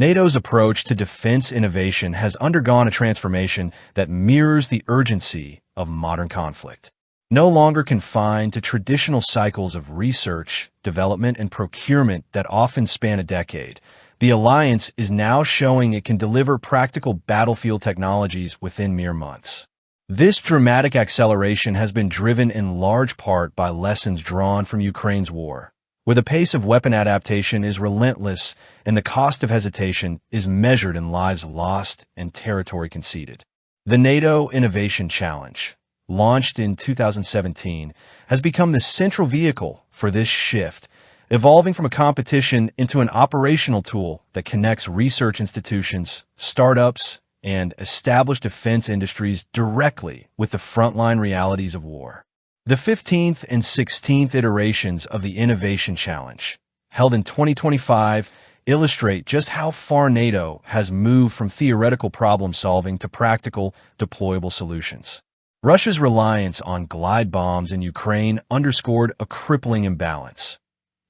NATO's approach to defense innovation has undergone a transformation that mirrors the urgency of modern conflict. No longer confined to traditional cycles of research, development, and procurement that often span a decade, the alliance is now showing it can deliver practical battlefield technologies within mere months. This dramatic acceleration has been driven in large part by lessons drawn from Ukraine's war, where the pace of weapon adaptation is relentless and the cost of hesitation is measured in lives lost and territory conceded. The NATO Innovation Challenge, launched in 2017, has become the central vehicle for this shift, evolving from a competition into an operational tool that connects research institutions, startups, and established defense industries directly with the frontline realities of war. The 15th and 16th iterations of the Innovation Challenge, held in 2025, illustrate just how far NATO has moved from theoretical problem-solving to practical, deployable solutions. Russia's reliance on glide bombs in Ukraine underscored a crippling imbalance.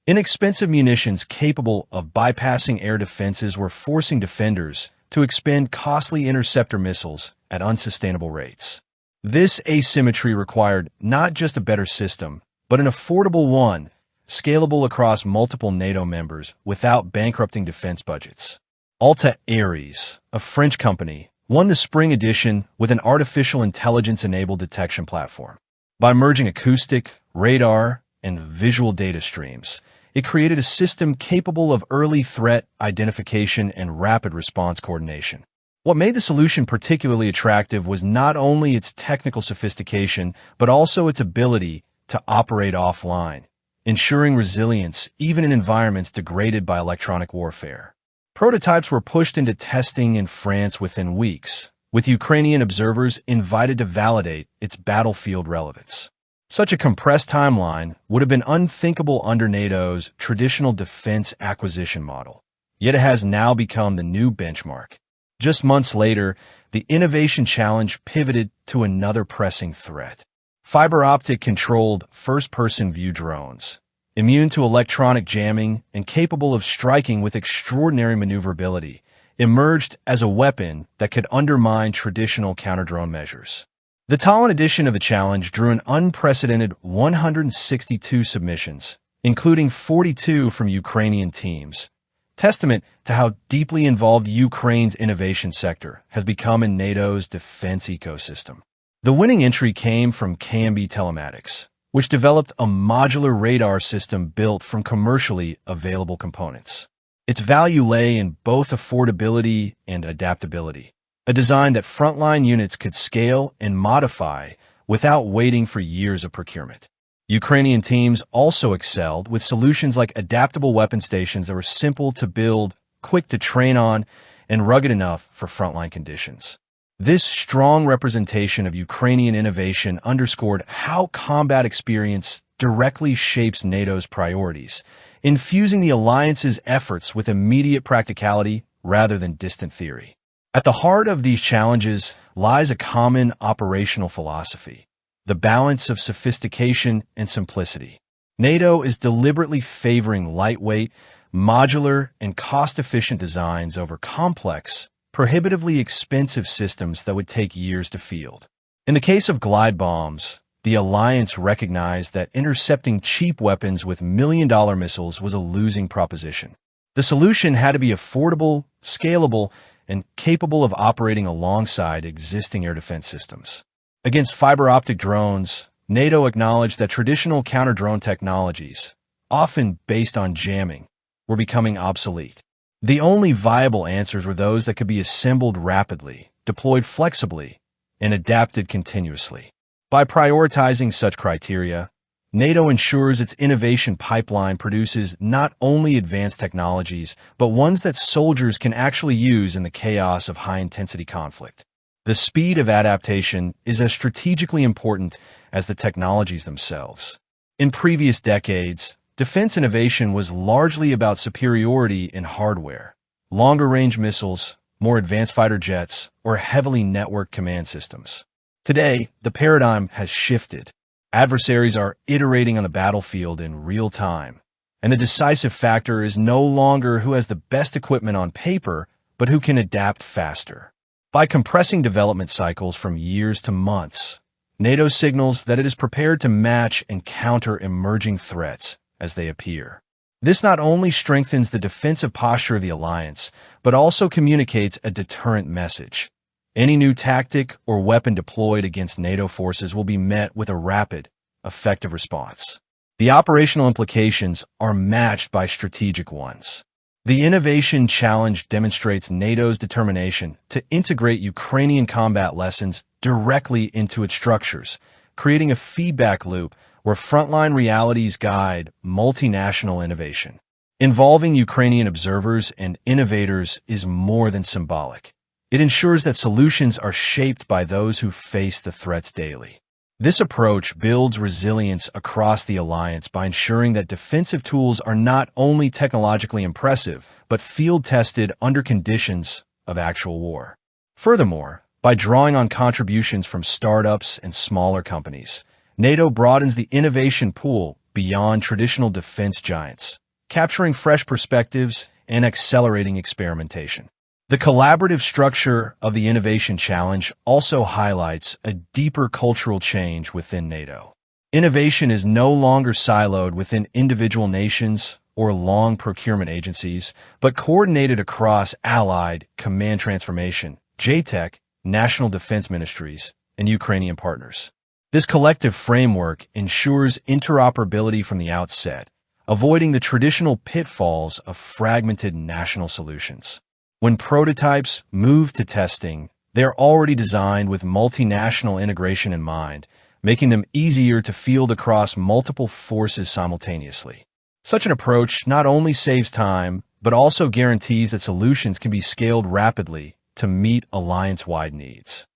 Inexpensive munitions capable of bypassing air defenses were forcing defenders to expend costly interceptor missiles at unsustainable rates. This asymmetry required not just a better system, but an affordable one, scalable across multiple NATO members without bankrupting defense budgets. Alta Ares, a French company, won the spring edition with an artificial intelligence-enabled detection platform. By merging acoustic, radar, and visual data streams, it created a system capable of early threat identification and rapid response coordination. What made the solution particularly attractive was not only its technical sophistication, but also its ability to operate offline, ensuring resilience even in environments degraded by electronic warfare. Prototypes were pushed into testing in France within weeks, with Ukrainian observers invited to validate its battlefield relevance. Such a compressed timeline would have been unthinkable under NATO's traditional defense acquisition model, yet it has now become the new benchmark. Just months later, the Innovation Challenge pivoted to another pressing threat. Fiber-optic controlled first-person view drones, immune to electronic jamming and capable of striking with extraordinary maneuverability, emerged as a weapon that could undermine traditional counter-drone measures. The Tallinn edition of the challenge drew an unprecedented 162 submissions, including 42 from Ukrainian teams, testament to how deeply involved Ukraine's innovation sector has become in NATO's defense ecosystem. The winning entry came from KMB Telematics, which developed a modular radar system built from commercially available components. Its value lay in both affordability and adaptability, a design that frontline units could scale and modify without waiting for years of procurement. Ukrainian teams also excelled with solutions like adaptable weapon stations that were simple to build, quick to train on, and rugged enough for frontline conditions. This strong representation of Ukrainian innovation underscored how combat experience directly shapes NATO's priorities, infusing the alliance's efforts with immediate practicality rather than distant theory. At the heart of these challenges lies a common operational philosophy: the balance of sophistication and simplicity. NATO is deliberately favoring lightweight, modular, and cost-efficient designs over complex, prohibitively expensive systems that would take years to field. In the case of glide bombs, the alliance recognized that intercepting cheap weapons with million-dollar missiles was a losing proposition. The solution had to be affordable, scalable, and capable of operating alongside existing air defense systems. Against fiber-optic drones, NATO acknowledged that traditional counter-drone technologies, often based on jamming, were becoming obsolete. The only viable answers were those that could be assembled rapidly, deployed flexibly, and adapted continuously. By prioritizing such criteria, NATO ensures its innovation pipeline produces not only advanced technologies, but ones that soldiers can actually use in the chaos of high-intensity conflict. The speed of adaptation is as strategically important as the technologies themselves. In previous decades, defense innovation was largely about superiority in hardware, longer-range missiles, more advanced fighter jets, or heavily networked command systems. Today, the paradigm has shifted. Adversaries are iterating on the battlefield in real time, And the decisive factor is no longer who has the best equipment on paper, but who can adapt faster. By compressing development cycles from years to months, NATO signals that it is prepared to match and counter emerging threats as they appear. This not only strengthens the defensive posture of the alliance, but also communicates a deterrent message. Any new tactic or weapon deployed against NATO forces will be met with a rapid, effective response. The operational implications are matched by strategic ones. The innovation challenge demonstrates NATO's determination to integrate Ukrainian combat lessons directly into its structures, creating a feedback loop where frontline realities guide multinational innovation. Involving Ukrainian observers and innovators is more than symbolic. It ensures that solutions are shaped by those who face the threats daily. This approach builds resilience across the alliance by ensuring that defensive tools are not only technologically impressive, but field-tested under conditions of actual war. Furthermore, by drawing on contributions from startups and smaller companies, NATO broadens the innovation pool beyond traditional defense giants, capturing fresh perspectives and accelerating experimentation. The collaborative structure of the Innovation Challenge also highlights a deeper cultural change within NATO. Innovation is no longer siloed within individual nations or long procurement agencies, but coordinated across allied command transformation, JTEC, national defense ministries, and Ukrainian partners. This collective framework ensures interoperability from the outset, avoiding the traditional pitfalls of fragmented national solutions. When prototypes move to testing, they're already designed with multinational integration in mind, making them easier to field across multiple forces simultaneously. Such an approach not only saves time, but also guarantees that solutions can be scaled rapidly to meet alliance-wide needs.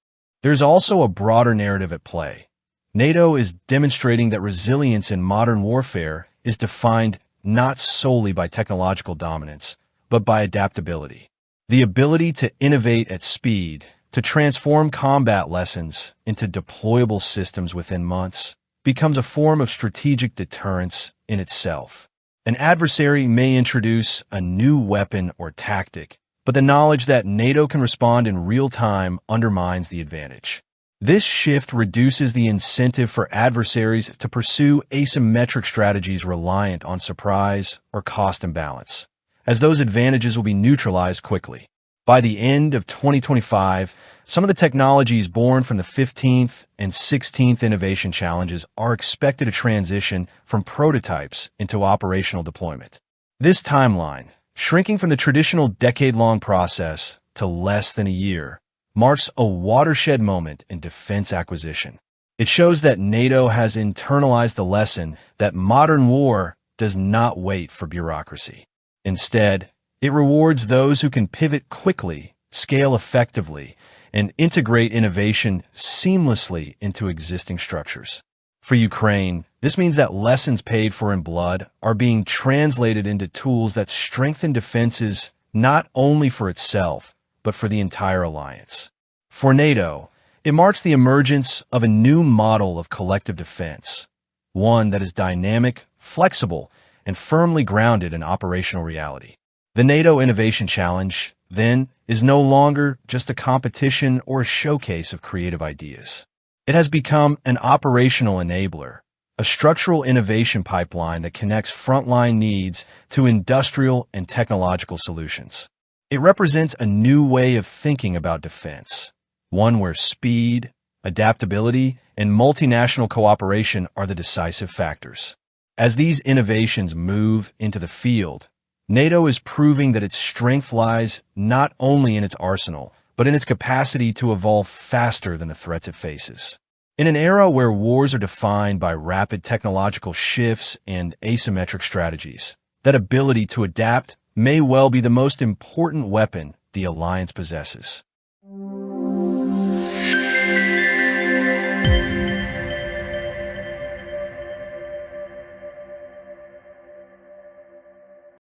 There's also a broader narrative at play. NATO is demonstrating that resilience in modern warfare is defined not solely by technological dominance, but by adaptability. The ability to innovate at speed, to transform combat lessons into deployable systems within months, becomes a form of strategic deterrence in itself. An adversary may introduce a new weapon or tactic, but the knowledge that NATO can respond in real time undermines the advantage. This shift reduces the incentive for adversaries to pursue asymmetric strategies reliant on surprise or cost imbalance, as those advantages will be neutralized quickly. By the end of 2025, some of the technologies born from the 15th and 16th Innovation Challenges are expected to transition from prototypes into operational deployment. This timeline, shrinking from the traditional decade-long process to less than a year, marks a watershed moment in defense acquisition. It shows that NATO has internalized the lesson that modern war does not wait for bureaucracy. Instead, it rewards those who can pivot quickly, scale effectively, and integrate innovation seamlessly into existing structures. For Ukraine, this means that lessons paid for in blood are being translated into tools that strengthen defenses not only for itself, but for the entire alliance. For NATO, it marks the emergence of a new model of collective defense, one that is dynamic, flexible, and firmly grounded in operational reality. The NATO Innovation Challenge, then, is no longer just a competition or a showcase of creative ideas. It has become an operational enabler, a structural innovation pipeline that connects frontline needs to industrial and technological solutions. It represents a new way of thinking about defense, one where speed, adaptability, and multinational cooperation are the decisive factors. As these innovations move into the field, NATO is proving that its strength lies not only in its arsenal, but in its capacity to evolve faster than the threats it faces. In an era where wars are defined by rapid technological shifts and asymmetric strategies, that ability to adapt may well be the most important weapon the alliance possesses.